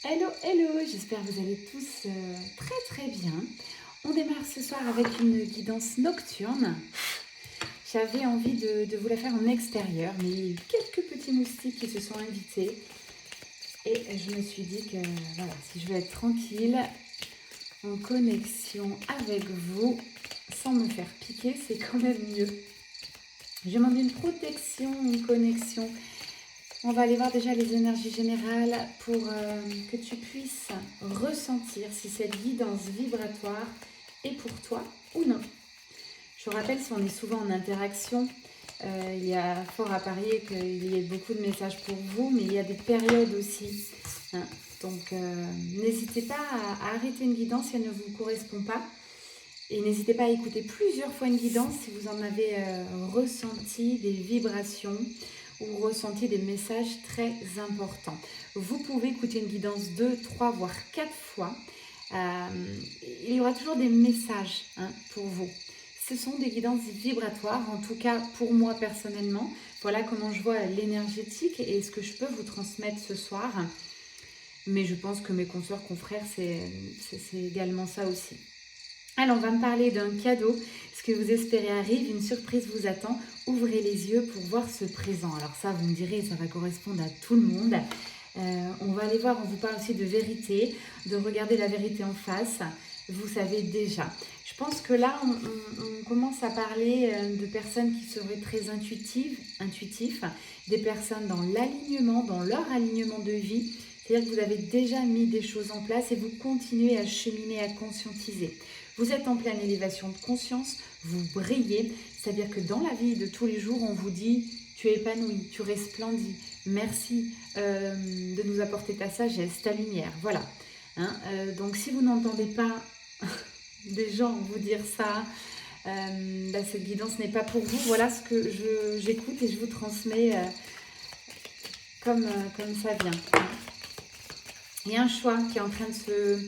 Hello, hello, j'espère que vous allez tous très bien. On démarre ce soir avec une guidance nocturne. J'avais envie de vous la faire en extérieur, mais il y a eu quelques petits moustiques qui se sont invités. Et je me suis dit que voilà, si je veux être tranquille, en connexion avec vous, sans me faire piquer, c'est quand même mieux. Je demande une protection, une connexion. On va aller voir déjà les énergies générales pour que tu puisses ressentir si cette guidance vibratoire est pour toi ou non. Je vous rappelle, si on est souvent en interaction, il y a fort à parier qu'il y ait beaucoup de messages pour vous, mais il y a des périodes aussi. Hein. Donc, n'hésitez pas à arrêter une guidance si elle ne vous correspond pas. Et n'hésitez pas à écouter plusieurs fois une guidance si vous en avez ressenti des vibrations ou ressenti des messages très importants. Vous pouvez écouter une guidance 2, 3, voire 4 fois. Il y aura toujours des messages pour vous. Ce sont des guidances vibratoires, en tout cas pour moi personnellement. Voilà comment je vois l'énergétique et ce que je peux vous transmettre ce soir. Mais je pense que mes consoeurs, confrères, c'est également ça aussi. Alors, on va me parler d'un cadeau. Ce que vous espérez arrive, une surprise vous attend. Ouvrez les yeux pour voir ce présent. Alors ça, vous me direz, ça va correspondre à tout le monde. On va aller voir, on vous parle aussi de vérité, de regarder la vérité en face. Vous savez déjà. Je pense que là, on commence à parler de personnes qui seraient très intuitifs, des personnes dans l'alignement, dans leur alignement de vie. C'est-à-dire que vous avez déjà mis des choses en place et vous continuez à cheminer, à conscientiser. Vous êtes en pleine élévation de conscience, vous brillez, c'est-à-dire que dans la vie de tous les jours, on vous dit « tu es épanoui, tu resplendis, merci de nous apporter ta sagesse, ta lumière ». Voilà. Donc si vous n'entendez pas des gens vous dire ça, cette guidance n'est pas pour vous. Voilà ce que j'écoute et je vous transmets comme ça vient. Il y a un choix qui est en train de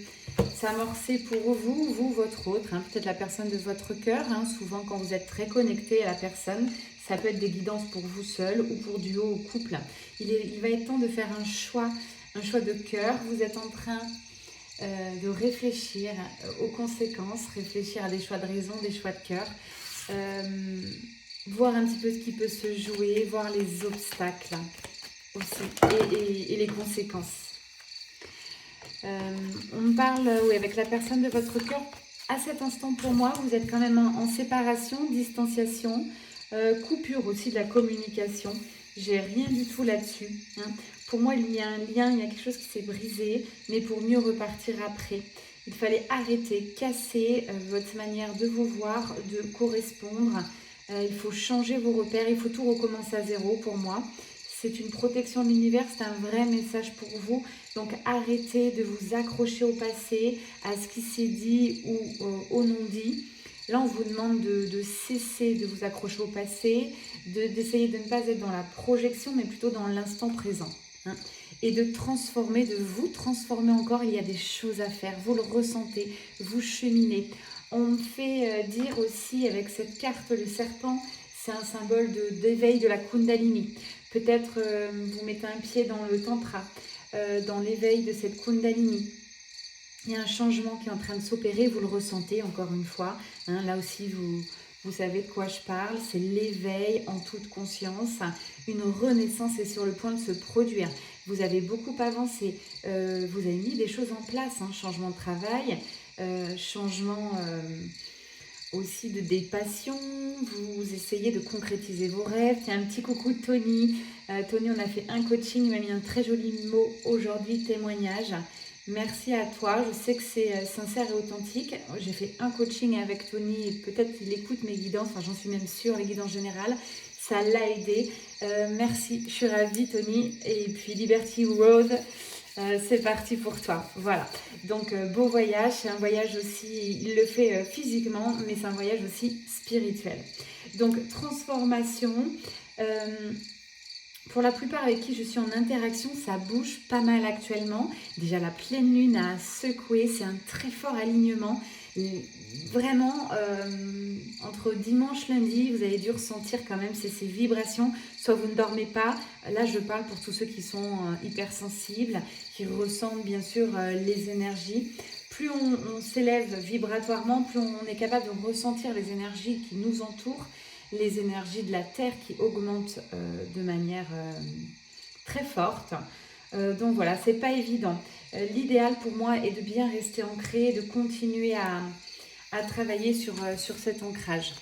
s'amorcer pour vous, votre autre, peut-être la personne de votre cœur. Souvent, quand vous êtes très connecté à la personne, ça peut être des guidances pour vous seul ou pour duo ou couple. Il va être temps de faire un choix de cœur. Vous êtes en train de réfléchir aux conséquences, réfléchir à des choix de raison, des choix de cœur, voir un petit peu ce qui peut se jouer, voir les obstacles aussi et les conséquences. On me parle avec la personne de votre cœur. À cet instant, pour moi, vous êtes quand même en séparation, distanciation, coupure aussi de la communication. J'ai rien du tout là-dessus. Pour moi, il y a un lien, il y a quelque chose qui s'est brisé, mais pour mieux repartir après. Il fallait arrêter, casser votre manière de vous voir, de correspondre. Il faut changer vos repères, il faut tout recommencer à zéro pour moi. C'est une protection de l'univers, c'est un vrai message pour vous. Donc arrêtez de vous accrocher au passé, à ce qui s'est dit ou au non-dit. Là, on vous demande de cesser de vous accrocher au passé, d'essayer de ne pas être dans la projection, mais plutôt dans l'instant présent. Et de vous transformer encore. Il y a des choses à faire, vous le ressentez, vous cheminez. On me fait dire aussi avec cette carte, le serpent, c'est un symbole d'éveil de la Kundalini. Peut-être vous mettez un pied dans le tantra, dans l'éveil de cette Kundalini. Il y a un changement qui est en train de s'opérer, vous le ressentez encore une fois. Là aussi, vous savez de quoi je parle. C'est l'éveil en toute conscience. Une renaissance est sur le point de se produire. Vous avez beaucoup avancé. Vous avez mis des choses en place. Changement de travail, changement aussi des passions. Vous essayez de concrétiser vos rêves. Tiens, un petit coucou de Tony. Tony, on a fait un coaching. Il m'a mis un très joli mot aujourd'hui, témoignage. Merci à toi, je sais que c'est sincère et authentique. J'ai fait un coaching avec Tony et peut-être qu'il écoute mes guidances, j'en suis même sûre, les guidances générales. Ça l'a aidé. Merci, je suis ravie Tony. Et puis Liberty Road, c'est parti pour toi. Voilà, donc beau voyage, c'est un voyage aussi, il le fait physiquement, mais c'est un voyage aussi spirituel. Donc transformation. Pour la plupart avec qui je suis en interaction, ça bouge pas mal actuellement. Déjà, la pleine lune a secoué, c'est un très fort alignement. Vraiment, entre dimanche, lundi, vous avez dû ressentir quand même ces vibrations. Soit vous ne dormez pas, là je parle pour tous ceux qui sont hypersensibles, qui ressentent bien sûr les énergies. Plus on s'élève vibratoirement, plus on est capable de ressentir les énergies qui nous entourent, les énergies de la Terre qui augmentent de manière très forte. Donc voilà, c'est pas évident. L'idéal pour moi est de bien rester ancré, de continuer à travailler sur cet ancrage.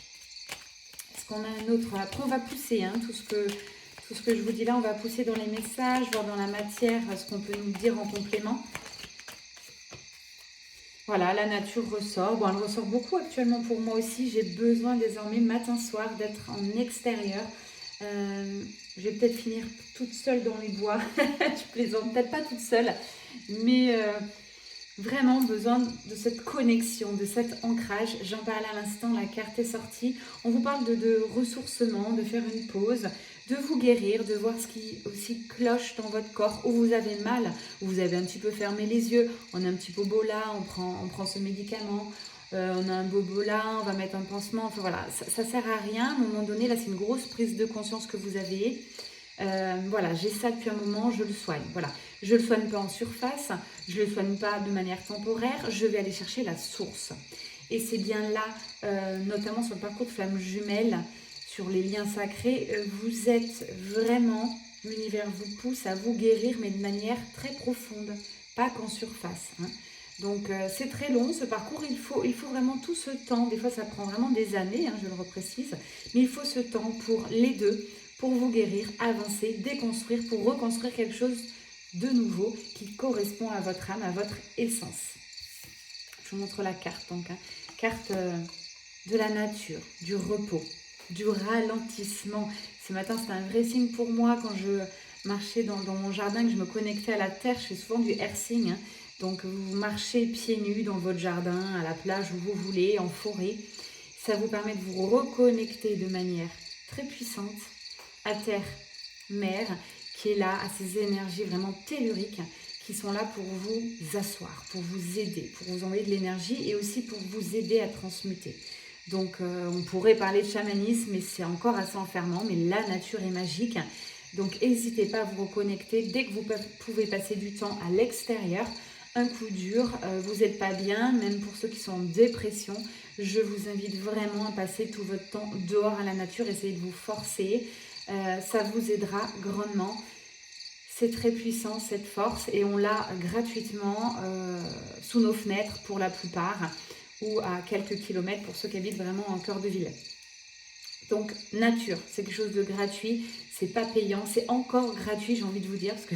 Est-ce qu'on a un autre? Après, on va pousser tout ce que je vous dis là, on va pousser dans les messages, voir dans la matière ce qu'on peut nous dire en complément. Voilà, la nature ressort. Bon, elle ressort beaucoup actuellement pour moi aussi. J'ai besoin désormais, matin, soir, d'être en extérieur. Je vais peut-être finir toute seule dans les bois. Je plaisante, peut-être pas toute seule, mais vraiment besoin de cette connexion, de cet ancrage. J'en parlais à l'instant, la carte est sortie. On vous parle de ressourcement, de faire une pause, de vous guérir, de voir ce qui aussi cloche dans votre corps, où vous avez mal, où vous avez un petit peu fermé les yeux. On a un petit bobo là, on prend ce médicament. On a un bobo là, on va mettre un pansement. Enfin voilà, ça sert à rien. À un moment donné, là, c'est une grosse prise de conscience que vous avez. Voilà, j'ai ça depuis un moment, je le soigne. Voilà, je le soigne pas en surface, je le soigne pas de manière temporaire, je vais aller chercher la source. Et c'est bien là, notamment sur le parcours de flamme jumelle, sur les liens sacrés, vous êtes vraiment, l'univers vous pousse à vous guérir, mais de manière très profonde, pas qu'en surface. Donc c'est très long ce parcours, il faut vraiment tout ce temps, des fois ça prend vraiment des années, je le reprécise, mais il faut ce temps pour les deux, pour vous guérir, avancer, déconstruire, pour reconstruire quelque chose de nouveau qui correspond à votre âme, à votre essence. Je vous montre la carte donc, carte de la nature, du repos, du ralentissement. Ce matin c'était un vrai signe pour moi quand je marchais dans mon jardin, que je me connectais à la terre. Je fais souvent du earthing, donc vous marchez pieds nus dans votre jardin, à la plage où vous voulez, en forêt. Ça vous permet de vous reconnecter de manière très puissante à terre, mère, qui est là, à ces énergies vraiment telluriques qui sont là pour vous asseoir, pour vous aider, pour vous envoyer de l'énergie et aussi pour vous aider à transmuter. Donc on pourrait parler de chamanisme, mais c'est encore assez enfermant, mais la nature est magique. Donc n'hésitez pas à vous reconnecter dès que vous pouvez passer du temps à l'extérieur. Un coup dur, vous n'êtes pas bien, même pour ceux qui sont en dépression, je vous invite vraiment à passer tout votre temps dehors à la nature, essayez de vous forcer, ça vous aidera grandement. C'est très puissant cette force et on l'a gratuitement sous nos fenêtres pour la plupart ou à quelques kilomètres pour ceux qui habitent vraiment en cœur de ville. Donc nature, c'est quelque chose de gratuit, c'est pas payant, c'est encore gratuit j'ai envie de vous dire parce que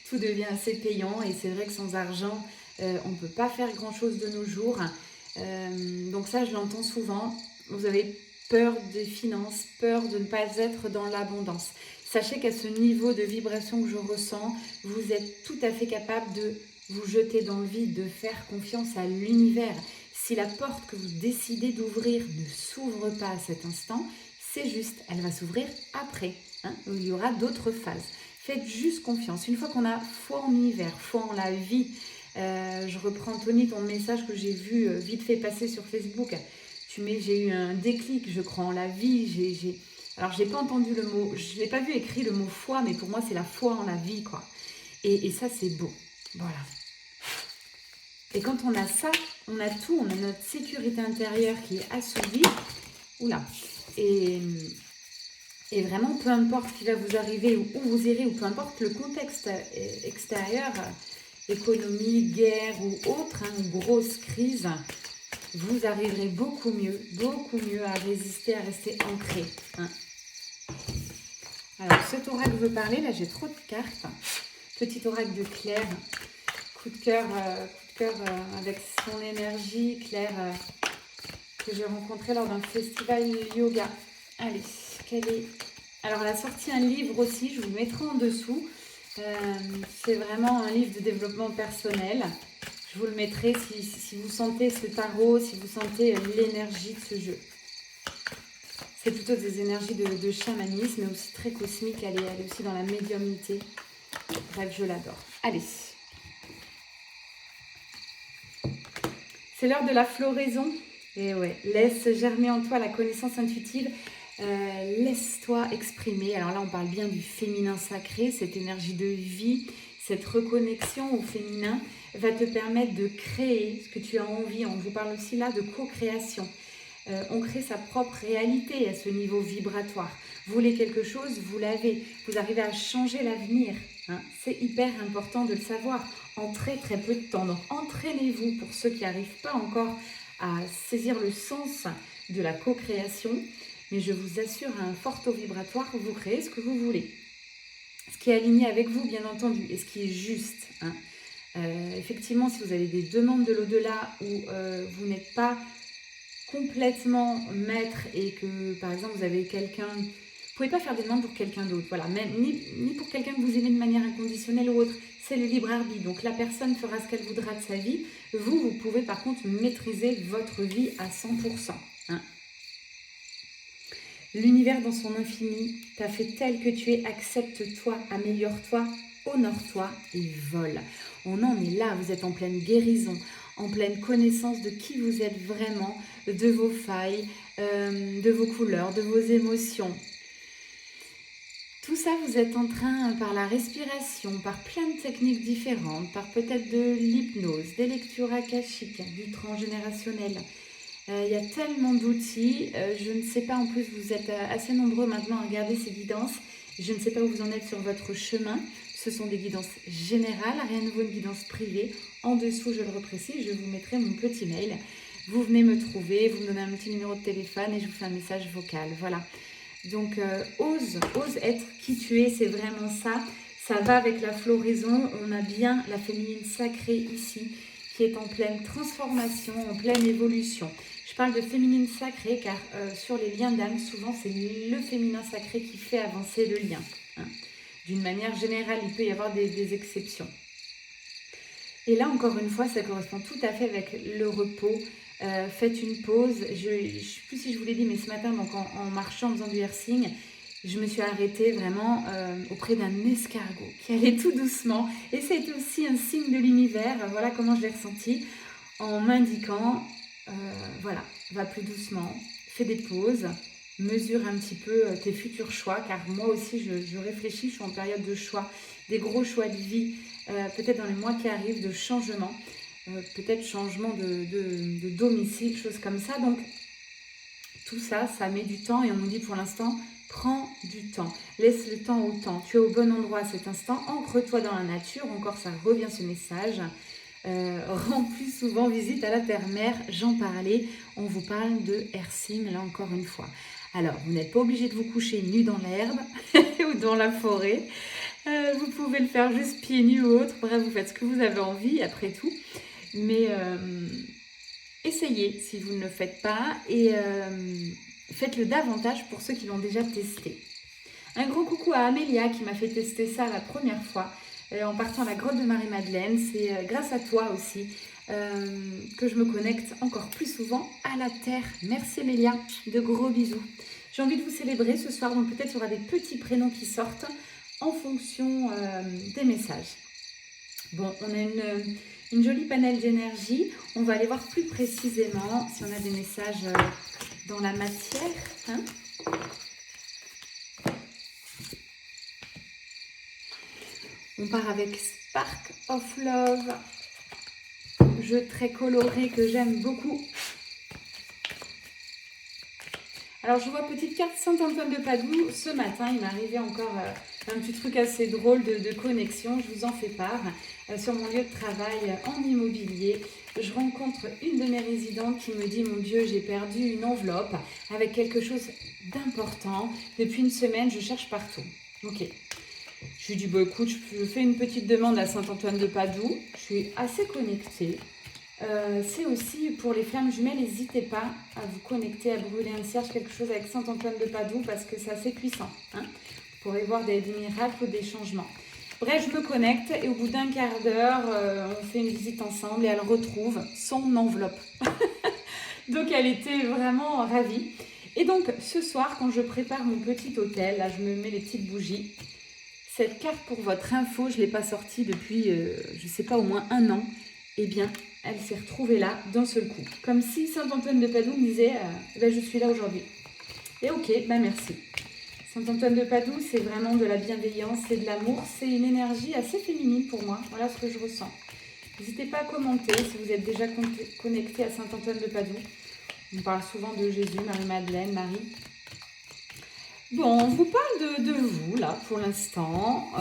tout devient assez payant et c'est vrai que sans argent on ne peut pas faire grand chose de nos jours. Donc ça je l'entends souvent, vous avez peur des finances, peur de ne pas être dans l'abondance. Sachez qu'à ce niveau de vibration que je ressens, vous êtes tout à fait capable de vous jeter dans le vide, de faire confiance à l'univers. Si la porte que vous décidez d'ouvrir ne s'ouvre pas à cet instant, c'est juste, elle va s'ouvrir après. Il y aura d'autres phases. Faites juste confiance. Une fois qu'on a foi en l'univers, foi en la vie, je reprends Tony, ton message que j'ai vu vite fait passer sur Facebook. J'ai eu un déclic, je crois en la vie. Alors, je n'ai pas entendu le mot, je ne l'ai pas vu écrit le mot foi, mais pour moi, c'est la foi en la vie, quoi. Et ça, c'est beau. Voilà. Et quand on a ça, on a tout, on a notre sécurité intérieure qui est assouvie. Oula. Et vraiment, peu importe ce qui va vous arriver, où vous irez, ou peu importe le contexte extérieur, économie, guerre ou autre, une grosse crise, vous arriverez beaucoup mieux à résister, à rester ancré. Alors, cet oracle veut parler, là j'ai trop de cartes. Petit oracle de Claire, coup de cœur avec son énergie. Claire, que j'ai rencontrée lors d'un festival yoga. Allez, Alors, elle a sorti un livre aussi, je vous le mettrai en dessous. C'est vraiment un livre de développement personnel. Je vous le mettrai si vous sentez ce tarot, si vous sentez l'énergie de ce jeu. C'est plutôt des énergies de chamanisme, mais aussi très cosmique. Elle est aussi dans la médiumnité. Bref, je l'adore. Allez. C'est l'heure de la floraison. Et ouais, laisse germer en toi la connaissance intuitive. Laisse-toi exprimer. Alors là, on parle bien du féminin sacré, cette énergie de vie, cette reconnexion au féminin va te permettre de créer ce que tu as envie. On vous parle aussi là de co-création. On crée sa propre réalité à ce niveau vibratoire. Vous voulez quelque chose, vous l'avez. Vous arrivez à changer l'avenir. Hein. C'est hyper important de le savoir en très très peu de temps. Donc entraînez-vous pour ceux qui n'arrivent pas encore à saisir le sens de la co-création. Mais je vous assure, à un fort taux vibratoire, vous créez ce que vous voulez. Ce qui est aligné avec vous, bien entendu, et ce qui est juste. Hein. Effectivement, si vous avez des demandes de l'au-delà où vous n'êtes pas complètement maître et que, par exemple, vous avez quelqu'un... Vous ne pouvez pas faire des demandes pour quelqu'un d'autre, voilà, même, ni pour quelqu'un que vous aimez de manière inconditionnelle ou autre. C'est le libre arbitre. Donc, la personne fera ce qu'elle voudra de sa vie. Vous pouvez par contre maîtriser votre vie à 100%. Hein. L'univers dans son infini t'a fait tel que tu es, accepte-toi, améliore-toi, honore-toi et vole. On en est là, vous êtes en pleine guérison, en pleine connaissance de qui vous êtes vraiment, de vos failles, de vos couleurs, de vos émotions. Tout ça, vous êtes en train, par la respiration, par plein de techniques différentes, par peut-être de l'hypnose, des lectures akashiques, du transgénérationnel. Il y a tellement d'outils, je ne sais pas, en plus vous êtes assez nombreux maintenant à regarder ces guidances, je ne sais pas où vous en êtes sur votre chemin, ce sont des guidances générales, rien de nouveau une guidance privée, en dessous je le reprécise, je vous mettrai mon petit mail, vous venez me trouver, vous me donnez un petit numéro de téléphone et je vous fais un message vocal, voilà. Donc ose être qui tu es, c'est vraiment ça, ça va avec la floraison, on a bien la féminine sacrée ici, qui est en pleine transformation, en pleine évolution. Je parle de féminine sacrée car sur les liens d'âme, souvent c'est le féminin sacré qui fait avancer le lien. Hein. D'une manière générale, il peut y avoir des exceptions. Et là, encore une fois, ça correspond tout à fait avec le repos. Faites une pause. Je ne sais plus si je vous l'ai dit, mais ce matin, donc en marchant, en faisant du hercing, je me suis arrêtée vraiment auprès d'un escargot qui allait tout doucement. Et c'était aussi un signe de l'univers. Voilà comment je l'ai ressenti en m'indiquant, voilà, va plus doucement, fais des pauses, mesure un petit peu tes futurs choix. Car moi aussi, je réfléchis, je suis en période de choix, des gros choix de vie, peut-être dans les mois qui arrivent, de changement, peut-être changement de domicile, choses comme ça. Donc, tout ça, ça met du temps et on nous dit pour l'instant, prends du temps, laisse le temps au temps. Tu es au bon endroit à cet instant, ancre-toi dans la nature, encore ça revient ce message. Rends plus souvent visite à la terre-mère, j'en parlais, on vous parle de hercing là encore une fois. Alors, vous n'êtes pas obligé de vous coucher nu dans l'herbe ou dans la forêt, vous pouvez le faire juste pieds nus ou autre, bref, vous faites ce que vous avez envie après tout, mais essayez si vous ne le faites pas et faites-le davantage pour ceux qui l'ont déjà testé. Un gros coucou à Amélia qui m'a fait tester ça la première fois en partant à la grotte de Marie-Madeleine. C'est grâce à toi aussi que je me connecte encore plus souvent à la Terre. Merci Amélia, de gros bisous. J'ai envie de vous célébrer ce soir, donc peut-être il y aura des petits prénoms qui sortent en fonction des messages. Bon, on a une jolie panel d'énergie. On va aller voir plus précisément si on a des messages dans la matière. Hein. On part avec Spark of Love, jeu très coloré que j'aime beaucoup. Alors je vois petite carte Saint-Antoine de Padoue. Ce matin, il m'est arrivé encore un petit truc assez drôle de connexion. Je vous en fais part. Sur mon lieu de travail en immobilier, je rencontre une de mes résidentes qui me dit « Mon Dieu, j'ai perdu une enveloppe avec quelque chose d'important. Depuis une semaine, je cherche partout. » Ok. Je lui dis, bah, écoute, je fais une petite demande à Saint-Antoine de Padoue. Je suis assez connectée. C'est aussi pour les flammes jumelles, n'hésitez pas à vous connecter, à brûler un cierge, quelque chose avec Saint-Antoine de Padoue parce que c'est assez puissant. Hein. Vous pourrez voir des miracles ou des changements. Bref, je me connecte et au bout d'un quart d'heure, on fait une visite ensemble et elle retrouve son enveloppe. Donc elle était vraiment ravie. Et donc ce soir, quand je prépare mon petit hôtel, là je me mets les petites bougies. Cette carte pour votre info, je ne l'ai pas sortie depuis, je ne sais pas, au moins 1 an. eh bien, elle s'est retrouvée là d'un seul coup. Comme si Saint-Antoine de Padoue me disait je suis là aujourd'hui. Et ok, merci. Saint-Antoine de Padoue, c'est vraiment de la bienveillance, c'est de l'amour, c'est une énergie assez féminine pour moi. Voilà ce que je ressens. N'hésitez pas à commenter si vous êtes déjà connecté à Saint-Antoine de Padoue. On parle souvent de Jésus, Marie-Madeleine, Marie. Bon, on vous parle de vous, là, pour l'instant.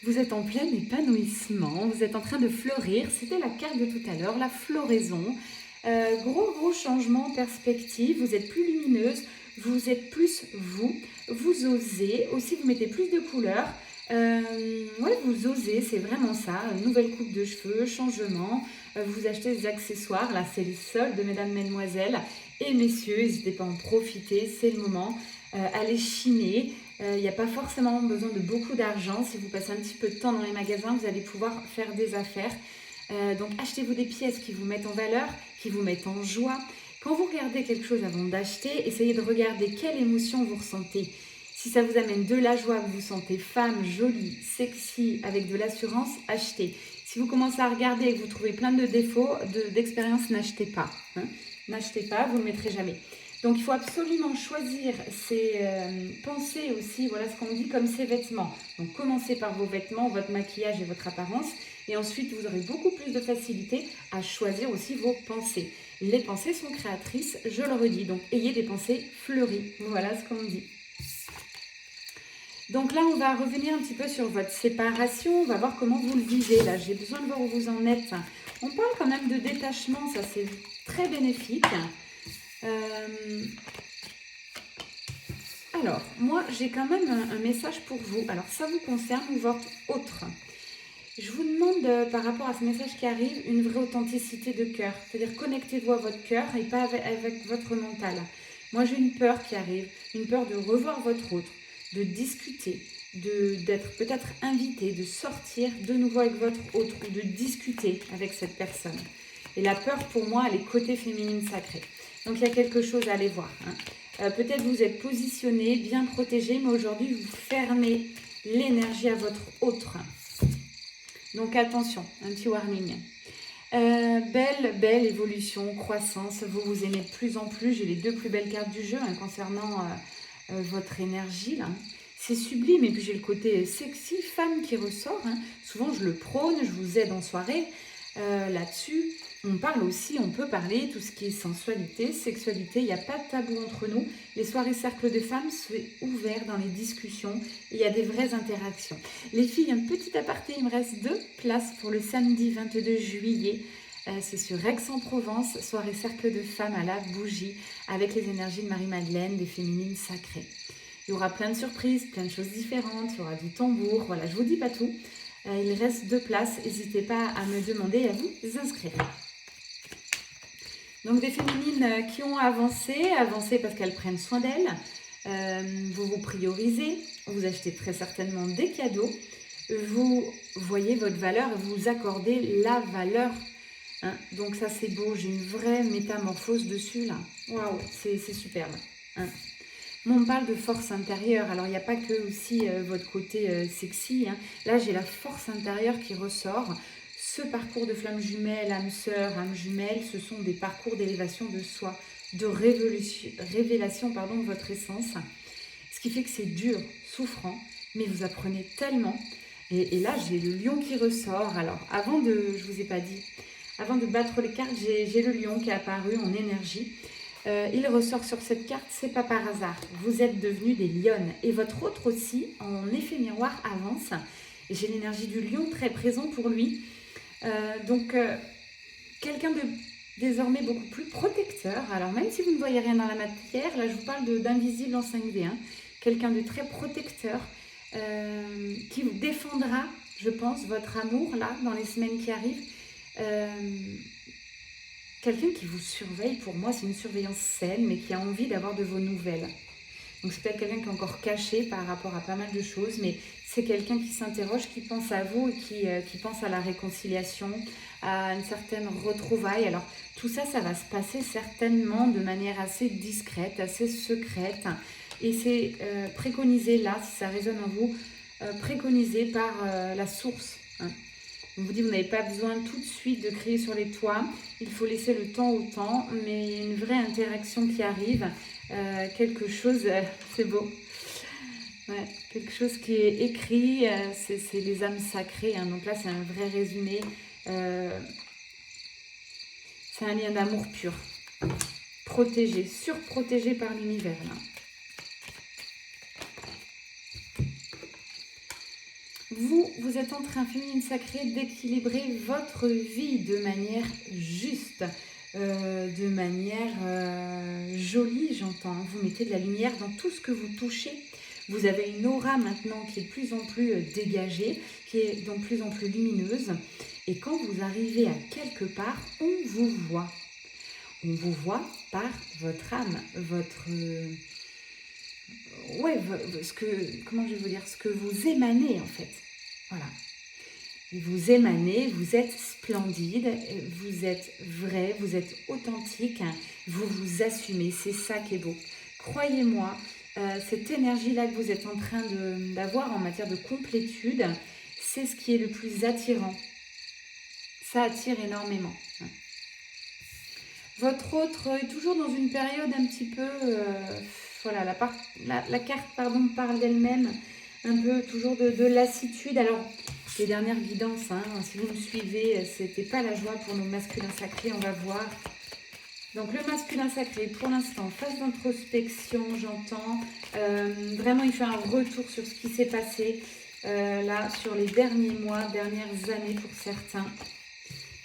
Vous êtes en plein épanouissement, vous êtes en train de fleurir. C'était la carte de tout à l'heure, la floraison. Gros changement en perspective, vous êtes plus lumineuse, vous êtes plus vous osez, aussi vous mettez plus de couleurs. Vous osez, c'est vraiment ça, nouvelle coupe de cheveux, changement, vous achetez des accessoires, là c'est les soldes, mesdames, mesdemoiselles et messieurs, n'hésitez pas à en profiter, c'est le moment. Allez chiner, il n'y a pas forcément besoin de beaucoup d'argent, si vous passez un petit peu de temps dans les magasins, vous allez pouvoir faire des affaires. Donc achetez-vous des pièces qui vous mettent en valeur, qui vous mettent en joie. Quand vous regardez quelque chose avant d'acheter, essayez de regarder quelle émotion vous ressentez. Si ça vous amène de la joie, que vous sentez femme, jolie, sexy, avec de l'assurance, achetez. Si vous commencez à regarder et que vous trouvez plein de défauts, d'expérience, n'achetez pas. N'achetez pas, vous ne le mettrez jamais. Donc il faut absolument choisir ses pensées aussi, voilà ce qu'on dit, comme ses vêtements. Donc commencez par vos vêtements, votre maquillage et votre apparence. Et ensuite, vous aurez beaucoup plus de facilité à choisir aussi vos pensées. Les pensées sont créatrices, je le redis. Donc ayez des pensées fleuries. Voilà ce qu'on dit. Donc là, on va revenir un petit peu sur votre séparation. On va voir comment vous le vivez. Là, j'ai besoin de voir où vous en êtes. On parle quand même de détachement. Ça, c'est très bénéfique. Alors, moi, j'ai quand même un message pour vous. Alors, ça vous concerne ou votre autre. Je vous demande, par rapport à ce message qui arrive, une vraie authenticité de cœur. C'est-à-dire, connectez-vous à votre cœur et pas avec votre mental. Moi, j'ai une peur qui arrive. Une peur de revoir votre autre, de discuter, d'être peut-être invité, de sortir de nouveau avec votre autre ou de discuter avec cette personne. Et la peur, pour moi, elle est côté féminine sacrée. Donc, il y a quelque chose à aller voir. Peut-être vous êtes positionné, bien protégé, mais aujourd'hui, vous fermez l'énergie à votre autre. Donc, attention, un petit warning. Belle évolution, croissance, vous vous aimez de plus en plus. J'ai les deux plus belles cartes du jeu concernant votre énergie, là. C'est sublime, et puis j'ai le côté sexy, femme qui ressort. Souvent, je le prône, je vous aide en soirée là-dessus. On parle aussi, on peut parler tout ce qui est sensualité, sexualité, il n'y a pas de tabou entre nous. Les soirées cercle de femmes sont ouvertes dans les discussions et il y a des vraies interactions. Les filles, un petit aparté, il me reste 2 places pour le samedi 22 juillet. C'est sur Aix-en-Provence, soirée cercle de femmes à la bougie avec les énergies de Marie-Madeleine, des féminines sacrées. Il y aura plein de surprises, plein de choses différentes, il y aura du tambour, voilà, je ne vous dis pas tout. Il reste 2 places, n'hésitez pas à me demander et à vous inscrire. Donc des féminines qui ont avancé parce qu'elles prennent soin d'elles, vous vous priorisez, vous achetez très certainement des cadeaux, vous voyez votre valeur, vous accordez la valeur. Donc ça c'est beau, j'ai une vraie métamorphose dessus là. Waouh, c'est superbe. Moi, on me parle de force intérieure, alors il n'y a pas que aussi votre côté sexy. Là j'ai la force intérieure qui ressort. Ce parcours de flamme jumelle, âme sœur, âme jumelle, ce sont des parcours d'élévation de soi, de révélation de votre essence. Ce qui fait que c'est dur, souffrant, mais vous apprenez tellement. Et là, j'ai le lion qui ressort. Alors, je vous ai pas dit, avant de battre les cartes, j'ai le lion qui est apparu en énergie. Il ressort sur cette carte, c'est pas par hasard. Vous êtes devenus des lionnes. Et votre autre aussi, en effet miroir, avance. Et j'ai l'énergie du lion très présent pour lui. Quelqu'un de désormais beaucoup plus protecteur. Alors même si vous ne voyez rien dans la matière, là je vous parle d'invisible en 5D. Quelqu'un de très protecteur qui vous défendra, je pense, votre amour là dans les semaines qui arrivent. Quelqu'un qui vous surveille, pour moi c'est une surveillance saine, mais qui a envie d'avoir de vos nouvelles. Donc c'est peut-être quelqu'un qui est encore caché par rapport à pas mal de choses, mais c'est quelqu'un qui s'interroge, qui pense à vous et qui pense à la réconciliation, à une certaine retrouvaille. Alors tout ça, ça va se passer certainement de manière assez discrète, assez secrète. Et c'est préconisé là, si ça résonne en vous, préconisé par la source. On vous dit, vous n'avez pas besoin tout de suite de crier sur les toits. Il faut laisser le temps au temps, mais il y a une vraie interaction qui arrive. Quelque chose, c'est beau. Ouais, quelque chose qui est écrit, c'est les âmes sacrées. Hein. Donc là, c'est un vrai résumé. C'est un lien d'amour pur. Protégé, surprotégé par l'univers. Vous êtes en train, féminine sacrée, d'équilibrer votre vie de manière juste, de manière jolie, j'entends. Vous mettez de la lumière dans tout ce que vous touchez. Vous avez une aura maintenant qui est de plus en plus dégagée, qui est de plus en plus lumineuse. Et quand vous arrivez à quelque part, on vous voit. On vous voit par votre âme, votre... comment je vais vous dire, ce que vous émanez en fait. Voilà. Vous émanez, vous êtes splendide, vous êtes vrai, vous êtes authentique, vous vous assumez, c'est ça qui est beau. Croyez-moi, cette énergie-là que vous êtes en train d'avoir en matière de complétude, c'est ce qui est le plus attirant. Ça attire énormément. Votre autre est toujours dans une période un petit peu... voilà, la carte parle d'elle-même, un peu toujours de lassitude. Alors, les dernières guidances, hein, si vous me suivez, c'était pas la joie pour nos masculins sacrés, on va voir. Donc, le masculin sacré, pour l'instant, phase d'introspection, j'entends. Vraiment, il fait un retour sur ce qui s'est passé, là, sur les derniers mois, dernières années pour certains.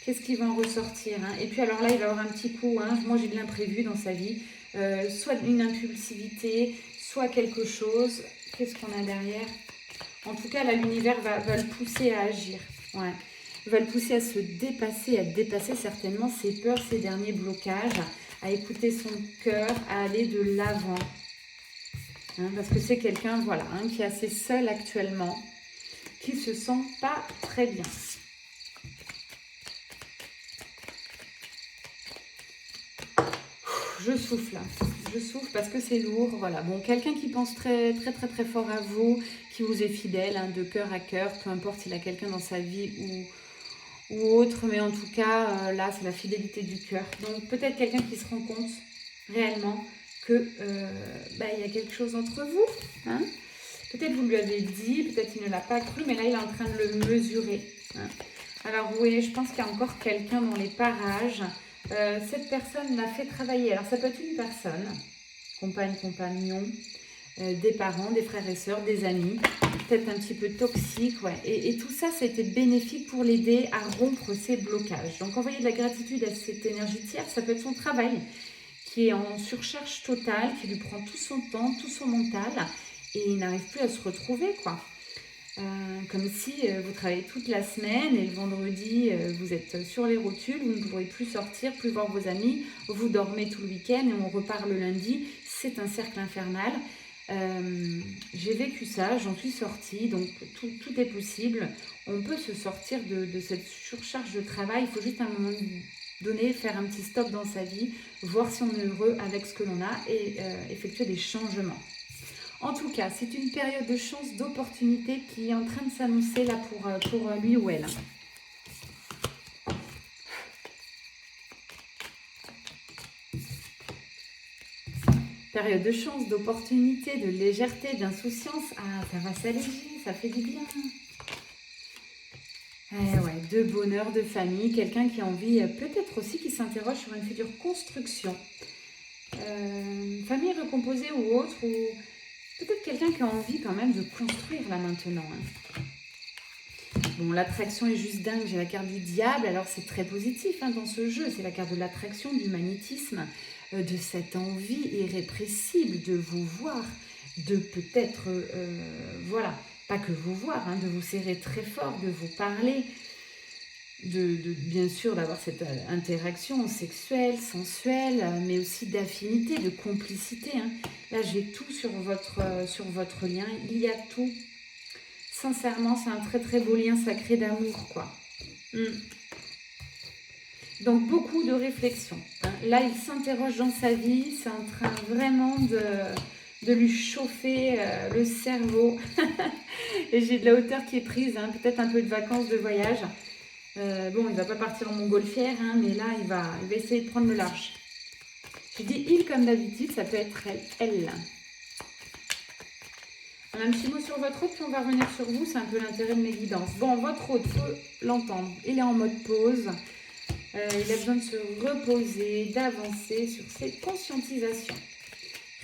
Qu'est-ce qui va en ressortir, hein? Et puis alors là, il va y avoir un petit coup, hein. Moi j'ai de l'imprévu dans sa vie, soit une impulsivité, soit quelque chose. Qu'est-ce qu'on a derrière? En tout cas, là, l'univers va le pousser à agir. Ouais. Il va le pousser à se dépasser, à dépasser certainement ses peurs, ses derniers blocages, à écouter son cœur, à aller de l'avant. Hein, parce que c'est quelqu'un, voilà, hein, qui est assez seul actuellement, qui ne se sent pas très bien. Je souffle parce que c'est lourd, voilà. Bon, quelqu'un qui pense très fort à vous, qui vous est fidèle, hein, de cœur à cœur, peu importe s'il a quelqu'un dans sa vie ou autre, mais en tout cas, là, c'est la fidélité du cœur. Donc, peut-être quelqu'un qui se rend compte réellement que il y a quelque chose entre vous, hein. Peut-être vous lui avez dit, peut-être il ne l'a pas cru, mais là, il est en train de le mesurer, hein. Alors, vous voyez, je pense qu'il y a encore quelqu'un dans les parages. Cette personne l'a fait travailler. Alors, ça peut être une personne, compagne, compagnon, des parents, des frères et sœurs, des amis, peut-être un petit peu toxique, ouais. Et tout ça, ça a été bénéfique pour l'aider à rompre ses blocages. Donc, envoyer de la gratitude à cette énergie tierce, ça peut être son travail qui est en surcharge totale, qui lui prend tout son temps, tout son mental, et il n'arrive plus à se retrouver, quoi. Comme si vous travaillez toute la semaine et le vendredi vous êtes sur les rotules, vous ne pourrez plus sortir, plus voir vos amis, vous dormez tout le week-end et on repart le lundi. C'est un cercle infernal. J'ai vécu ça, j'en suis sortie, donc tout est possible. On peut se sortir de cette surcharge de travail. Il faut juste à un moment donné faire un petit stop dans sa vie, voir si on est heureux avec ce que l'on a et effectuer des changements. En tout cas, c'est une période de chance, d'opportunité qui est en train de s'annoncer là pour lui ou elle. Période de chance, d'opportunité, de légèreté, d'insouciance. Ah, ça va s'alléger, ça fait du bien. Ouais, de bonheur, de famille, quelqu'un qui a envie, peut-être aussi qui s'interroge sur une future construction. Famille recomposée ou autre, ou peut-être quelqu'un qui a envie quand même de construire là maintenant. Hein. Bon, l'attraction est juste dingue, j'ai la carte du diable, alors c'est très positif hein, dans ce jeu, c'est la carte de l'attraction, du magnétisme, de cette envie irrépressible de vous voir, de peut-être, voilà, pas que vous voir, hein, de vous serrer très fort, de vous parler, de bien sûr d'avoir cette interaction sexuelle, sensuelle, mais aussi d'affinité, de complicité. Hein. Là, j'ai tout sur votre lien, il y a tout. Sincèrement, c'est un très beau lien sacré d'amour, quoi. Donc, beaucoup de réflexion. Hein. Là, il s'interroge dans sa vie, c'est en train vraiment de lui chauffer le cerveau. Et j'ai de la hauteur qui est prise, hein, peut-être un peu de vacances, de voyage. Bon, il ne va pas partir en montgolfière, hein, mais là, il va essayer de prendre le large. Je dis il comme d'habitude, ça peut être elle. Un petit mot sur votre hôte, puis on va revenir sur vous. C'est un peu l'intérêt de mes guidances. Bon, votre hôte, il faut l'entendre. Il est en mode pause. Il a besoin de se reposer, d'avancer sur ses conscientisations.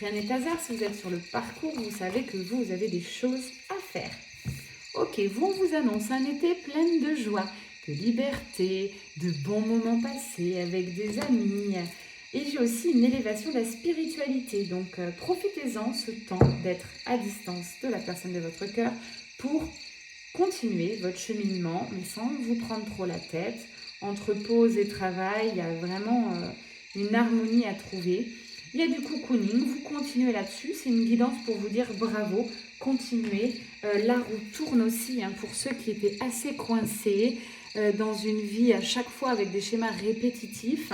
Rien n'est hasard, si vous êtes sur le parcours, vous savez que vous avez des choses à faire. Ok, on vous annonce un été plein de joie, de liberté, de bons moments passés avec des amis. Et j'ai aussi une élévation de la spiritualité. Donc profitez-en ce temps d'être à distance de la personne de votre cœur pour continuer votre cheminement, mais sans vous prendre trop la tête. Entre pause et travail, il y a vraiment une harmonie à trouver. Il y a du cocooning, vous continuez là-dessus. C'est une guidance pour vous dire bravo, continuez. La roue tourne aussi, hein, pour ceux qui étaient assez coincés dans une vie à chaque fois avec des schémas répétitifs.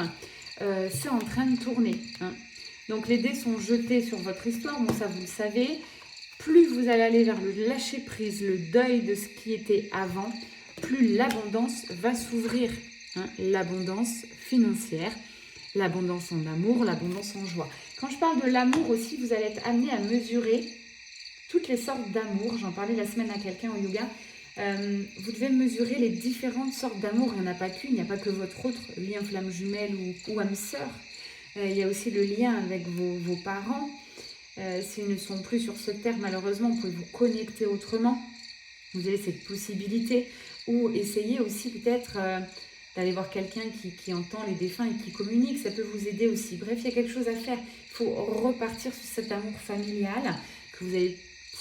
C'est en train de tourner, hein. Donc les dés sont jetés sur votre histoire, bon ça vous le savez. Plus vous allez aller vers le lâcher prise, le deuil de ce qui était avant, plus l'abondance va s'ouvrir, hein. L'abondance financière, l'abondance en amour, l'abondance en joie. Quand je parle de l'amour aussi, vous allez être amené à mesurer toutes les sortes d'amour. J'en parlais la semaine à quelqu'un au yoga. Vous devez mesurer les différentes sortes d'amour. Il n'y en a pas qu'une, il n'y a pas que votre autre lien flamme jumelle ou âme sœur. Il y a aussi le lien avec vos parents. S'ils ne sont plus sur cette terre, malheureusement, vous pouvez vous connecter autrement. Vous avez cette possibilité. Ou essayer aussi peut-être d'aller voir quelqu'un qui entend les défunts et qui communique. Ça peut vous aider aussi. Bref, il y a quelque chose à faire. Il faut repartir sur cet amour familial que vous avez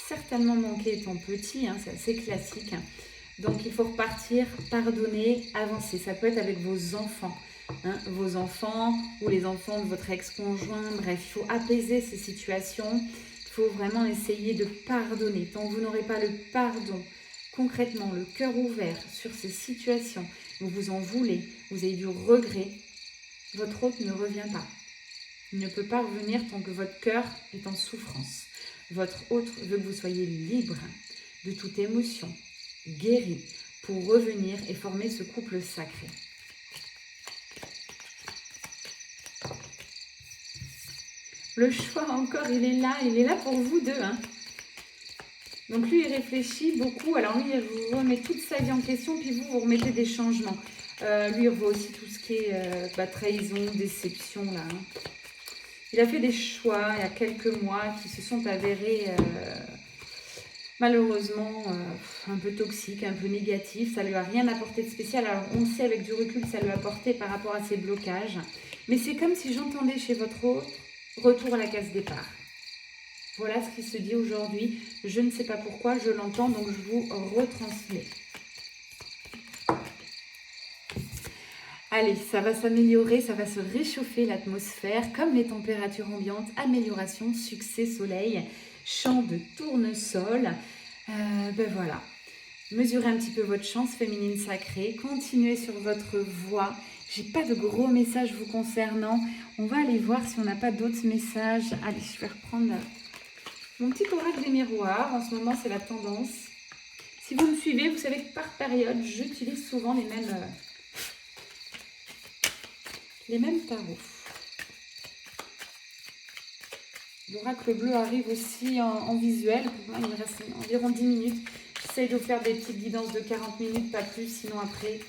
certainement manqué étant petit, hein, c'est assez classique. Donc il faut repartir, pardonner, avancer. Ça peut être avec vos enfants, hein, vos enfants ou les enfants de votre ex-conjoint. Bref, il faut apaiser ces situations. Il faut vraiment essayer de pardonner. Tant que vous n'aurez pas le pardon, concrètement, le cœur ouvert sur ces situations, où vous en voulez, vous avez du regret, votre hôte ne revient pas. Il ne peut pas revenir tant que votre cœur est en souffrance. Votre hôte veut que vous soyez libre de toute émotion, guéri, pour revenir et former ce couple sacré. Le choix encore, il est là pour vous deux, hein. Donc lui, il réfléchit beaucoup. Alors lui, il vous remet toute sa vie en question, puis vous remettez des changements. Lui, il voit aussi tout ce qui est trahison, déception, là, hein. Il a fait des choix il y a quelques mois qui se sont avérés malheureusement un peu toxiques, un peu négatifs. Ça ne lui a rien apporté de spécial. Alors on sait avec du recul que ça lui a apporté par rapport à ses blocages. Mais c'est comme si j'entendais chez votre hôte, retour à la case départ. Voilà ce qui se dit aujourd'hui. Je ne sais pas pourquoi, je l'entends, donc je vous retransmets. Allez, ça va s'améliorer, ça va se réchauffer l'atmosphère, comme les températures ambiantes, amélioration, succès, soleil, chant de tournesol. Ben voilà, mesurez un petit peu votre chance féminine sacrée, continuez sur votre voie. J'ai pas de gros messages vous concernant. On va aller voir si on n'a pas d'autres messages. Allez, je vais reprendre mon petit oracle des miroirs. En ce moment, c'est la tendance. Si vous me suivez, vous savez que par période, j'utilise souvent les mêmes tarots. L'oracle bleu arrive aussi en visuel. Pour moi, il me reste environ 10 minutes. J'essaye de vous faire des petites guidances de 40 minutes, pas plus. Sinon, après,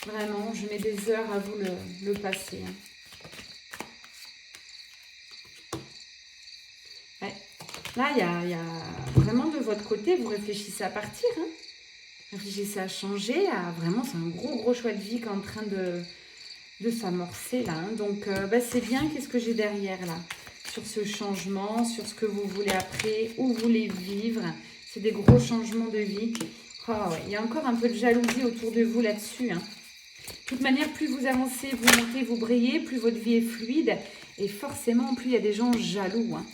vraiment, je mets des heures à vous le passer. Ouais. Là, il y a vraiment de votre côté, vous réfléchissez à partir. Hein. Réfléchissez à changer. Vraiment, c'est un gros choix de vie qui est en train de s'amorcer là. Hein. Donc, c'est bien. Qu'est-ce que j'ai derrière là? Sur ce changement, sur ce que vous voulez après, où vous voulez vivre. C'est des gros changements de vie. Oh, ouais. Il y a encore un peu de jalousie autour de vous là-dessus. Hein. De toute manière, plus vous avancez, vous montez, vous brillez, plus votre vie est fluide. Et forcément, plus il y a des gens jaloux. Hein.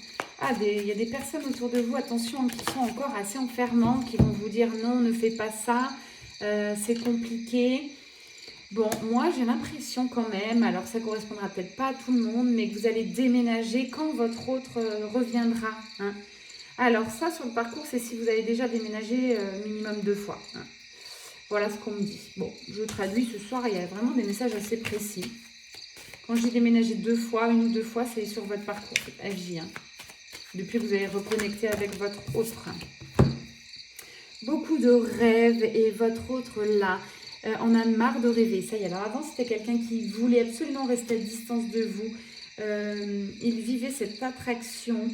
Il y a des personnes autour de vous, attention, qui sont encore assez enfermantes, qui vont vous dire non, ne fais pas ça, c'est compliqué. Bon, moi, j'ai l'impression quand même, alors ça ne correspondra peut-être pas à tout le monde, mais que vous allez déménager quand votre autre reviendra. Hein. Alors ça, sur le parcours, c'est si vous avez déjà déménagé minimum 2 fois. Hein. Voilà ce qu'on me dit. Bon, je traduis ce soir, il y a vraiment des messages assez précis. Quand j'ai déménagé 2 fois, 1 ou 2 fois, c'est sur votre parcours FJ. Hein. Depuis que vous avez reconnecté avec votre autre. Beaucoup de rêves et votre autre là. On a marre de rêver. Ça y est, alors avant, c'était quelqu'un qui voulait absolument rester à distance de vous. Il vivait cette attraction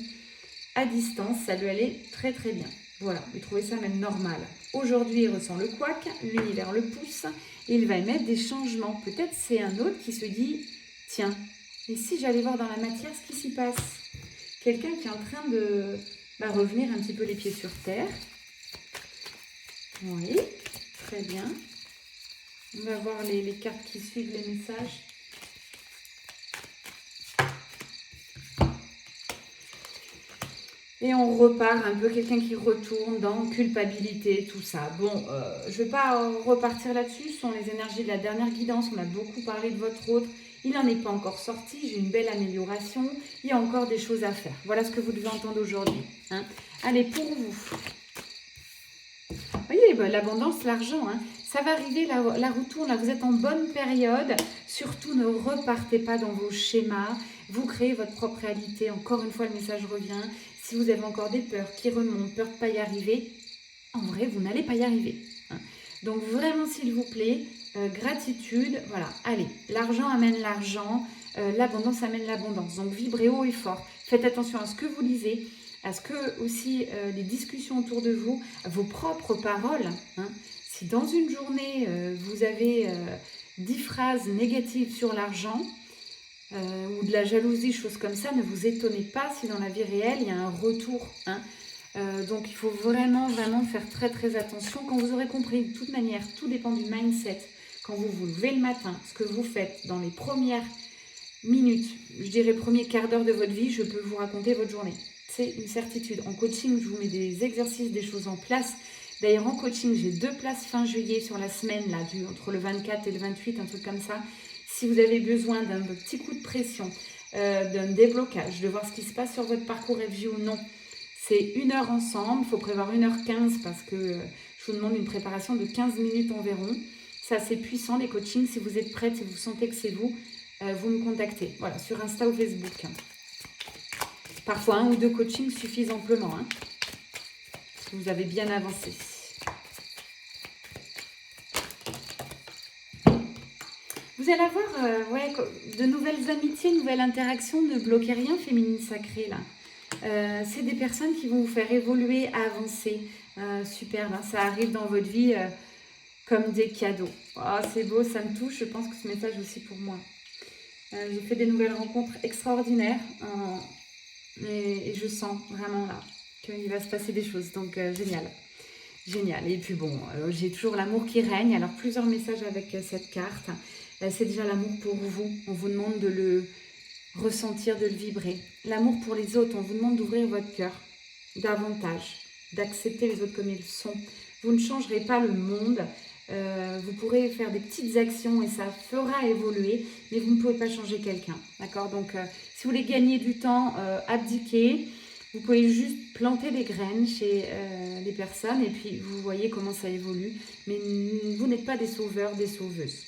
à distance. Ça lui allait très très bien. Voilà, il trouvait ça même normal. Aujourd'hui, il ressent le couac, l'univers le pousse et il va émettre des changements. Peut-être c'est un autre qui se dit, tiens, et si j'allais voir dans la matière ce qui s'y passe? Quelqu'un qui est en train de revenir un petit peu les pieds sur terre. Oui, très bien. On va voir les cartes qui suivent les messages. Et on repart un peu, quelqu'un qui retourne dans culpabilité, tout ça. Bon, je ne vais pas repartir là-dessus. Ce sont les énergies de la dernière guidance. On a beaucoup parlé de votre autre. Il n'en est pas encore sorti. J'ai une belle amélioration. Il y a encore des choses à faire. Voilà ce que vous devez entendre aujourd'hui. Hein. Allez, pour vous. Vous voyez, l'abondance, l'argent, hein. Ça va arriver, la retourne, là, vous êtes en bonne période. Surtout, ne repartez pas dans vos schémas. Vous créez votre propre réalité. Encore une fois, le message revient. Si vous avez encore des peurs qui remontent, peur de ne pas y arriver, en vrai, vous n'allez pas y arriver. Hein. Donc, vraiment, s'il vous plaît, gratitude. Voilà, allez, l'argent amène l'argent. L'abondance amène l'abondance. Donc, vibrez haut et fort. Faites attention à ce que vous lisez. À ce que aussi les discussions autour de vous, vos propres paroles, hein, si dans une journée vous avez 10 phrases négatives sur l'argent ou de la jalousie, choses comme ça, ne vous étonnez pas si dans la vie réelle il y a un retour. Hein. Donc il faut vraiment faire très très attention. Quand vous aurez compris, de toute manière, tout dépend du mindset. Quand vous vous levez le matin, ce que vous faites dans les premières minutes, je dirais premier quart d'heure de votre vie, je peux vous raconter votre journée. C'est une certitude. En coaching, je vous mets des exercices, des choses en place. D'ailleurs, en coaching, j'ai 2 places fin juillet sur la semaine, là, entre le 24 et le 28, un truc comme ça. Si vous avez besoin d'un petit coup de pression, d'un déblocage, de voir ce qui se passe sur votre parcours FJ ou non, c'est 1 heure ensemble. Il faut prévoir 1h15 parce que je vous demande une préparation de 15 minutes environ. C'est assez puissant, les coachings. Si vous êtes prête, si vous sentez que c'est vous, vous me contactez. Voilà, sur Insta ou Facebook. Parfois, 1 ou 2 coachings suffisent amplement. Hein. Vous avez bien avancé. Vous allez avoir de nouvelles amitiés, nouvelles interactions. Ne bloquez rien, féminine sacrée, là. C'est des personnes qui vont vous faire évoluer, avancer. Super, hein, ça arrive dans votre vie comme des cadeaux. Oh, c'est beau, ça me touche. Je pense que ce message aussi pour moi. J'ai fait des nouvelles rencontres extraordinaires. Et je sens vraiment là qu'il va se passer des choses. Donc, génial. Génial. Et puis bon, j'ai toujours l'amour qui règne. Alors, plusieurs messages avec cette carte. C'est déjà l'amour pour vous. On vous demande de le ressentir, de le vibrer. L'amour pour les autres. On vous demande d'ouvrir votre cœur davantage, d'accepter les autres comme ils sont. Vous ne changerez pas le monde. Vous pourrez faire des petites actions et ça fera évoluer, mais vous ne pouvez pas changer quelqu'un, d'accord? Donc, si vous voulez gagner du temps, abdiquer, vous pouvez juste planter des graines chez les personnes et puis vous voyez comment ça évolue. Mais vous n'êtes pas des sauveurs, des sauveuses.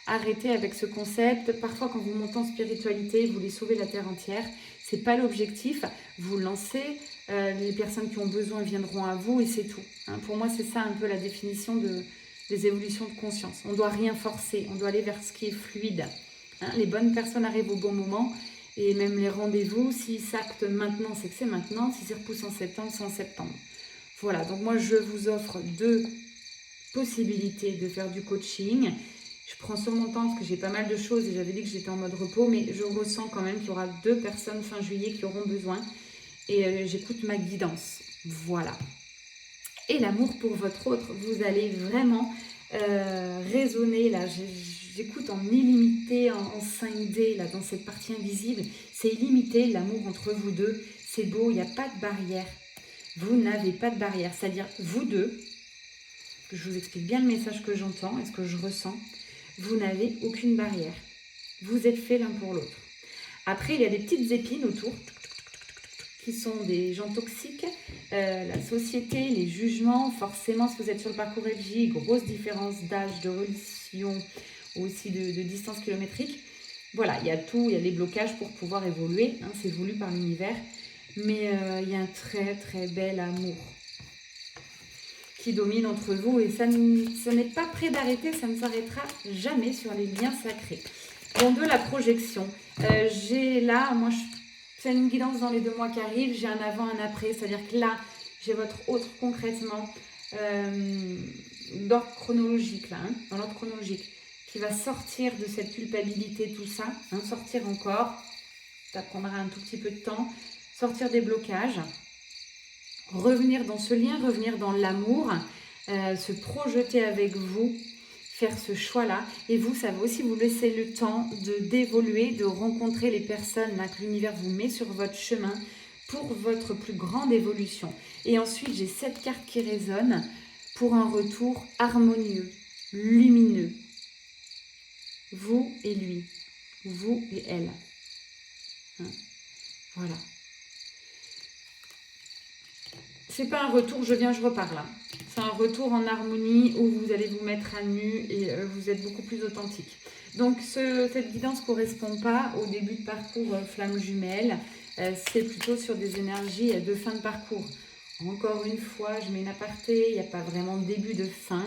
Arrêtez avec ce concept. Parfois, quand vous montez en spiritualité, vous voulez sauver la terre entière. Ce n'est pas l'objectif. Vous lancez, les personnes qui ont besoin viendront à vous et c'est tout. Hein, pour moi, c'est ça un peu la définition des évolutions de conscience. On ne doit rien forcer, on doit aller vers ce qui est fluide. Hein, les bonnes personnes arrivent au bon moment et même les rendez-vous, s'ils s'actent maintenant, c'est que c'est maintenant. Si c'est repoussé en septembre, c'est en septembre. Voilà, donc moi je vous offre 2 possibilités de faire du coaching. Je prends sur mon temps parce que j'ai pas mal de choses et j'avais dit que j'étais en mode repos, mais je ressens quand même qu'il y aura 2 personnes fin juillet qui auront besoin et j'écoute ma guidance. Voilà. Et l'amour pour votre autre, vous allez vraiment résonner là. J'écoute en illimité, en 5D là, dans cette partie invisible. C'est illimité l'amour entre vous deux. C'est beau, il n'y a pas de barrière. Vous n'avez pas de barrière. C'est-à-dire, vous deux, je vous explique bien le message que j'entends et ce que je ressens. Vous n'avez aucune barrière. Vous êtes faits l'un pour l'autre. Après, il y a des petites épines autour qui sont des gens toxiques la société, les jugements. Forcément, si vous êtes sur le parcours FJ, grosse différence d'âge, de religion, aussi de distance kilométrique. Voilà, il y a tout, il y a les blocages pour pouvoir évoluer, hein, c'est voulu par l'univers. Mais il y a un très très bel amour qui domine entre vous et ça n'est pas prêt d'arrêter, ça ne s'arrêtera jamais sur les liens sacrés. Bon, de la projection, j'ai là, moi je fais une guidance dans les 2 mois qui arrivent, j'ai un avant, un après, c'est-à-dire que là, j'ai votre autre concrètement d'ordre chronologique, là, hein, dans l'ordre chronologique, qui va sortir de cette culpabilité, tout ça, hein, sortir encore, ça prendra un tout petit peu de temps, sortir des blocages, revenir dans ce lien, revenir dans l'amour, se projeter avec vous, faire ce choix-là. Et vous, ça va aussi vous laisser le temps d'évoluer, de rencontrer les personnes là, que l'univers vous met sur votre chemin pour votre plus grande évolution. Et ensuite, j'ai 7 cartes qui résonnent pour un retour harmonieux, lumineux. Vous et lui, vous et elle. Hein, voilà. C'est pas un retour, je viens, je repars là. C'est un retour en harmonie où vous allez vous mettre à nu et vous êtes beaucoup plus authentique. Donc cette guidance ne correspond pas au début de parcours flamme jumelle. C'est plutôt sur des énergies de fin de parcours. Encore une fois, je mets une aparté, il n'y a pas vraiment de début de fin.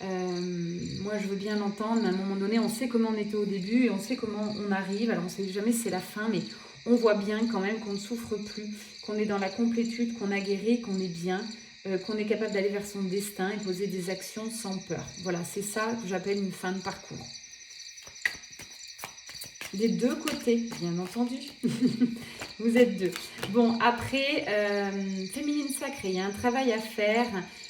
Moi, je veux bien l'entendre, mais à un moment donné, on sait comment on était au début et on sait comment on arrive. Alors, on ne sait jamais si c'est la fin, mais on voit bien quand même qu'on ne souffre plus, qu'on est dans la complétude, qu'on a guéri, qu'on est bien, qu'on est capable d'aller vers son destin et poser des actions sans peur. Voilà, c'est ça que j'appelle une fin de parcours. Des 2 côtés, bien entendu. Vous êtes 2. Bon, après, féminine sacrée, il y a un travail à faire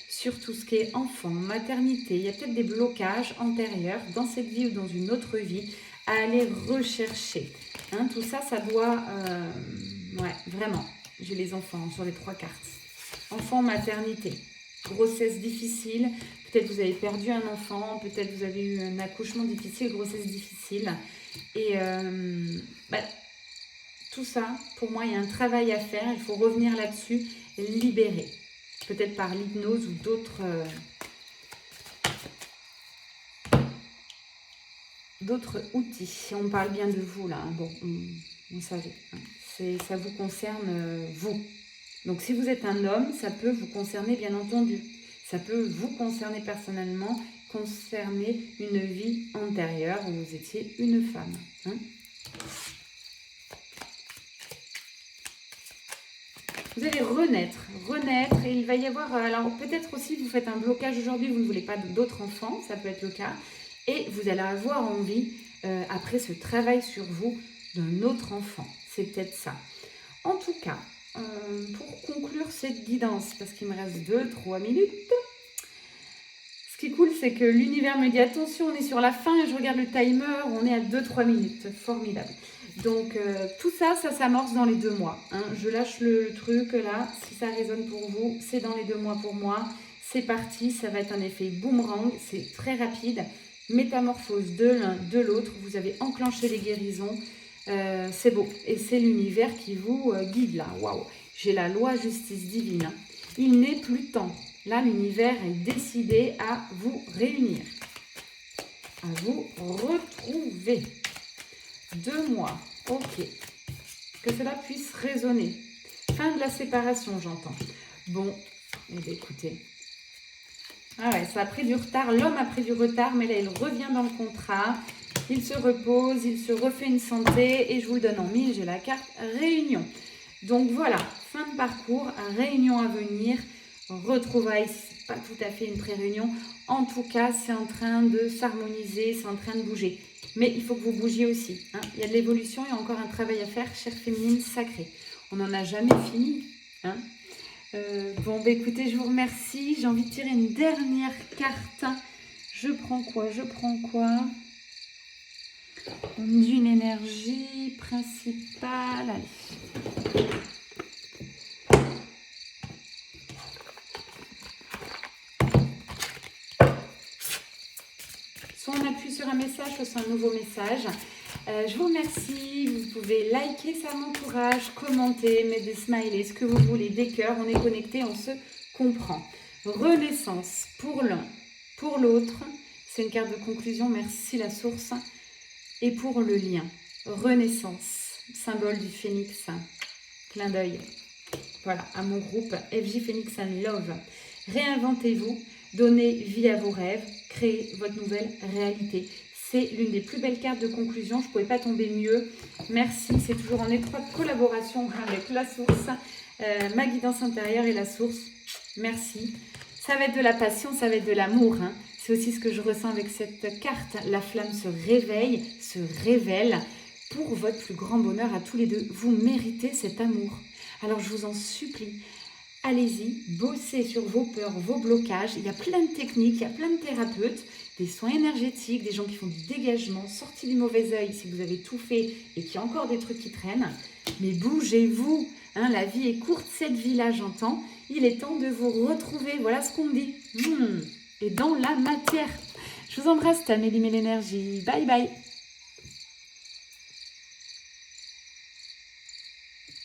sur tout ce qui est enfant, maternité. Il y a peut-être des blocages antérieurs dans cette vie ou dans une autre vie à aller rechercher. Hein, tout ça, ça doit... ouais, vraiment. J'ai les enfants sur les 3 cartes. Enfant, maternité. Grossesse difficile. Peut-être vous avez perdu un enfant. Peut-être vous avez eu un accouchement difficile, grossesse difficile. Et tout ça, pour moi, il y a un travail à faire. Il faut revenir là-dessus et libérer. Peut-être par l'hypnose ou d'autres outils. Si on parle bien de vous, là, hein, bon, vous savez, hein, ça vous concerne vous. Donc, si vous êtes un homme, ça peut vous concerner, bien entendu. Ça peut vous concerner personnellement, concerner une vie antérieure où vous étiez une femme. Hein. Vous allez renaître, et il va y avoir, alors peut-être aussi vous faites un blocage aujourd'hui, vous ne voulez pas d'autres enfants, ça peut être le cas, et vous allez avoir envie, après ce travail sur vous, d'un autre enfant, c'est peut-être ça. En tout cas, pour conclure cette guidance, parce qu'il me reste 2-3 minutes, ce qui est cool, c'est que l'univers me dit attention, on est sur la fin, et je regarde le timer, on est à 2-3 minutes, formidable. Donc tout ça, ça s'amorce dans les 2 mois. Hein. Je lâche le truc là, si ça résonne pour vous, c'est dans les 2 mois pour moi. C'est parti, ça va être un effet boomerang, c'est très rapide. Métamorphose de l'un, de l'autre, vous avez enclenché les guérisons. C'est beau, et c'est l'univers qui vous guide là. Waouh, j'ai la loi justice divine. Hein. Il n'est plus temps. Là, l'univers est décidé à vous réunir, à vous retrouver. 2 mois, ok. Que cela puisse résonner. Fin de la séparation, j'entends. Bon, eh bien, écoutez. Ah ouais, ça a pris du retard. L'homme a pris du retard, mais là, il revient dans le contrat. Il se repose, il se refait une santé. Et je vous le donne en 1000, j'ai la carte réunion. Donc voilà, fin de parcours, réunion à venir. Retrouvailles, c'est pas tout à fait une pré-réunion. En tout cas, c'est en train de s'harmoniser, c'est en train de bouger. Mais il faut que vous bougiez aussi. Hein. Il y a de l'évolution, il y a encore un travail à faire, chère féminine sacrée. On n'en a jamais fini. Hein. Bon, bah, écoutez, je vous remercie. J'ai envie de tirer une dernière carte. Je prends quoi? D'une énergie principale. Allez. Soit on appuie sur un message, soit c'est un nouveau message. Je vous remercie. Vous pouvez liker, ça m'encourage, commenter, mettre des smileys, ce que vous voulez, des cœurs. On est connectés, on se comprend. Renaissance pour l'un, pour l'autre. C'est une carte de conclusion. Merci la source. Et pour le lien. Renaissance, symbole du phénix. Clin d'œil. Voilà, à mon groupe FJ Phoenix and Love. Réinventez-vous, donnez vie à vos rêves, créez votre nouvelle réalité. C'est l'une des plus belles cartes de conclusion, je ne pouvais pas tomber mieux. Merci, c'est toujours en étroite collaboration avec la source, ma guidance intérieure et la source. Merci. Ça va être de la passion, ça va être de l'amour. Hein. C'est aussi ce que je ressens avec cette carte. La flamme se réveille, se révèle pour votre plus grand bonheur à tous les deux. Vous méritez cet amour. Alors je vous en supplie, allez-y, bossez sur vos peurs, vos blocages. Il y a plein de techniques, il y a plein de thérapeutes, des soins énergétiques, des gens qui font du dégagement, sortez du mauvais œil si vous avez tout fait et qu'il y a encore des trucs qui traînent. Mais bougez-vous, hein, la vie est courte, cette vie-là j'entends. Il est temps de vous retrouver, voilà ce qu'on me dit. Et dans la matière. Je vous embrasse, Amélie Mélénergie. Bye bye.